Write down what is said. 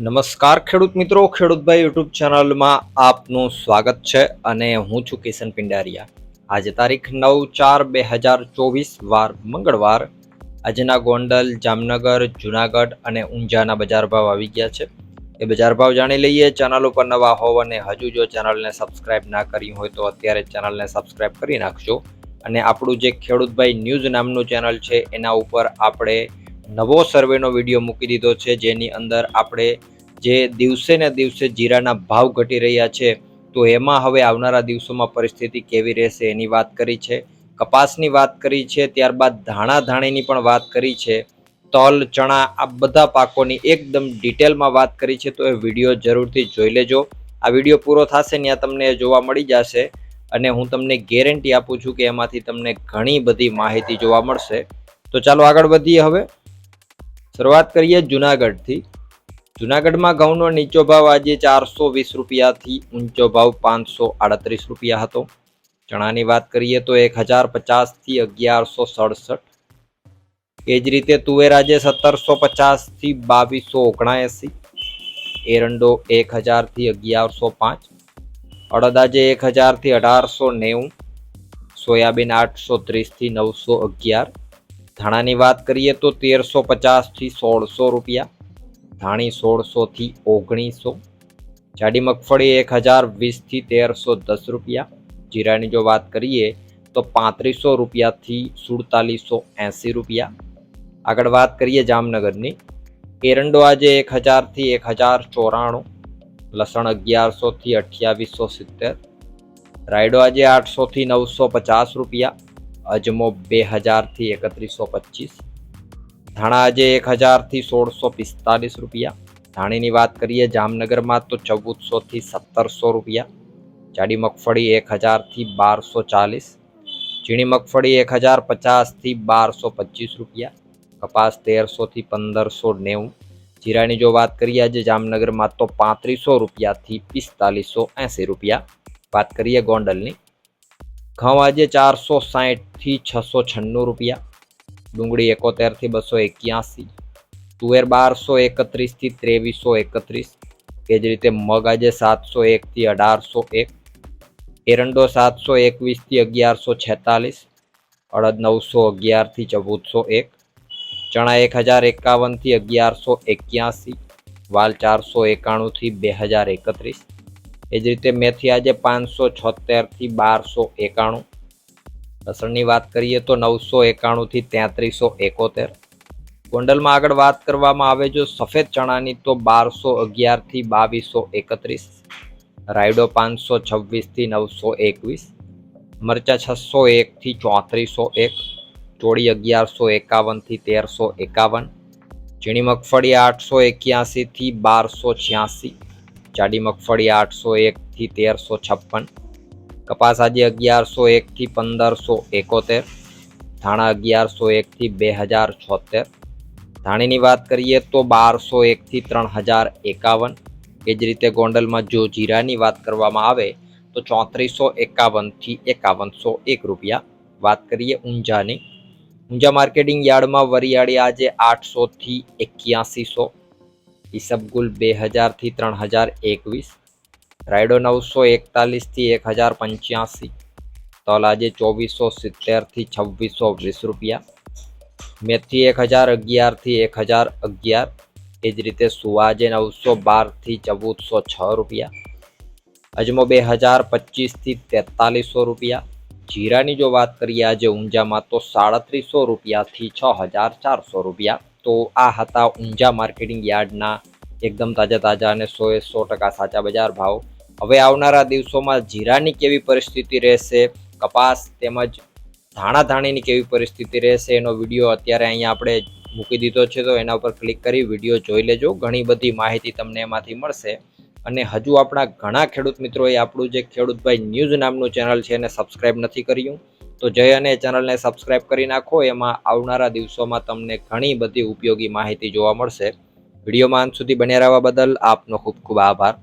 નમસ્કાર ખેડૂત મિત્રો, ખેડૂતભાઈ યુટ્યુબ ચેનલમાં આપનું સ્વાગત છે અને હું છું કિશન પિંડારિયા। આજે તારીખ 9/4/2024 વાર મંગળવાર। આજના ગોંડલ, જામનગર, જુનાગઢ અને ઊંઝાના બજાર ભાવ આવી ગયા છે। એ બજાર ભાવ જાણી લઈએ। ચેનલ ઉપર નવા હોવ અને હજુ જો ચેનલને સબસ્ક્રાઇબ ના કરી હોય તો અત્યારે ચેનલને સબસ્ક્રાઇબ કરી નાખજો। અને આપણું જે ખેડૂતભાઈ ન્યૂઝ નામનું ચેનલ છે એના ઉપર આપણે નવો સર્વેનો વિડીયો મૂકી દીધો છે, જેની અંદર આપણે જે દિવસે ને દિવસે જીરાના ભાવ ઘટી રહ્યા છે તો એમાં હવે આવનારા દિવસોમાં પરિસ્થિતિ કેવી રહેશે એની વાત કરી છે। કપાસની વાત કરી છે, ત્યારબાદ ધાણા ધાણીની પણ વાત કરી છે, તલ, ચણા આ બધા પાકોની એકદમ ડિટેલમાં વાત કરી છે। તો એ વિડીયો જરૂરથી જોઈ લેજો। આ વિડીયો પૂરો થશે ત્યાં તમને જોવા મળી જશે અને હું તમને ગેરંટી આપું છું કે એમાંથી તમને ઘણી બધી માહિતી જોવા મળશે। તો ચાલો આગળ વધીએ। હવે શરૂઆત કરીએ જુનાગઢથી। જુનાગઢમાં ઘઉંનો નીચો ભાવ આજે 420 રૂપિયાથી ઊંચો ભાવ 538 રૂપિયા હતો। ચણાની વાત કરીએ તો 1050 થી 1167। એ જ રીતે તુવેર આજે 1750 થી 2279। એરંડો 1000 થી 1105। અડદ આજે 1000 થી 1890। સોયાબીન 830 થી 911। ધાણાની વાત કરીએ તો 1350 થી 1600 રૂપિયા। ધાણી 1600 થી 1900। જાડી મગફળી 1020 થી 1310 રૂપિયા। જીરાની જો વાત કરીએ તો 3500 રૂપિયાથી 4780 રૂપિયા। આગળ વાત કરીએ જામનગરની। એરંડો આજે 1000 થી 1094। લસણ 1100 થી 2870। રાયડો આજે 800 થી 950 રૂપિયા। અજમો 2000 થી 3125। ધાણા આજે 1000 થી 1645 રૂપિયા। ધાણીની વાત કરીએ જામનગરમાં તો 1400 થી 1700 રૂપિયા। જાડી મગફળી 1000 થી 1240। ઝીણી મગફળી 1050 થી 1225 રૂપિયા। કપાસ 1300 થી 1590। જીરાની જો વાત કરીએ આજે જામનગરમાં તો 3500 રૂપિયાથી 4580 રૂપિયા। વાત કરીએ ગોંડલની। ઘઉં આજે 460 થી 696 રૂપિયા। ડુંગળી 71 થી 281। તુવેર 1231 થી 2331। એ જ રીતે મગ આજે 701 થી 1801। એરંડો 721 થી 1146। અડદ 911 થી 1401। ચણા 1051 થી 1181। વાલ 491 થી 2031। એ જ રીતે મેથી આજે 576 થી 1291। લસણની વાત કરીએ તો 991 થી 3371। ગોંડલમાં આગળ વાત કરવામાં આવે જો સફેદ ચણાની તો 1211 થી 2231। રાયડો 526 થી 921। મરચા 601 થી 3401। ચોળી 1151 થી 1351। ઝીણી મગફળી 881 થી 1286। જાડી મગફળી 801 થી 1356। કપાસ આજે 1101 થી 1571। ધાણા 1101 થી 2076। ધાણીની વાત કરીએ તો 1201 થી 3051। એ જ રીતે ગોંડલમાં જો જીરાની વાત કરવામાં આવે તો 3451 થી 5101 રૂપિયા। વાત કરીએ ઊંઝાની। ઊંઝા માર્કેટિંગ યાર્ડમાં વરિયાળી આજે 800 થી 8100। ઈસબગુલ 2000 થી 3021। રાયડો 941 થી 1085। તલ આજે 2470 થી 2620 રૂપિયા। મેથી 1011 થી 1011। એ જ રીતે સુવા આજે 912 થી 1406 રૂપિયા। અજમો 2025 થી 4300 રૂપિયા। જીરાની જો વાત કરીએ આજે ઊંઝામાં તો 3700 રૂપિયાથી 6400 રૂપિયા। તો આ હતા ઊંઝા માર્કેટિંગ યાર્ડના એકદમ તાજા અને 100% સાચા બજાર ભાવ। હવે આવનારા દિવસોમાં જીરાની કેવી પરિસ્થિતિ રહેશે, કપાસ તેમજ ધાણા ધાણીની કેવી પરિસ્થિતિ રહેશે એનો વિડીયો અત્યારે અહીંયા આપણે મૂકી દીધો છે, તો એના ઉપર ક્લિક કરી વિડીયો જોઈ લેજો। ઘણી બધી માહિતી તમને એમાંથી મળશે। અને હજુ આપણા ઘણા ખેડૂત મિત્રોએ આપણું જે ખેડૂતભાઈ ન્યૂઝ નામનું ચેનલ છે એને સબસ્ક્રાઇબ નથી કર્યું, તો જઈ અને ચેનલને સબસ્ક્રાઇબ કરી નાખો। એમાં આવનારા દિવસોમાં તમને ઘણી બધી ઉપયોગી માહિતી જોવા મળશે। વિડીયોમાં અંત સુધી બન્યા રહેવા બદલ આપનો ખૂબ ખૂબ આભાર।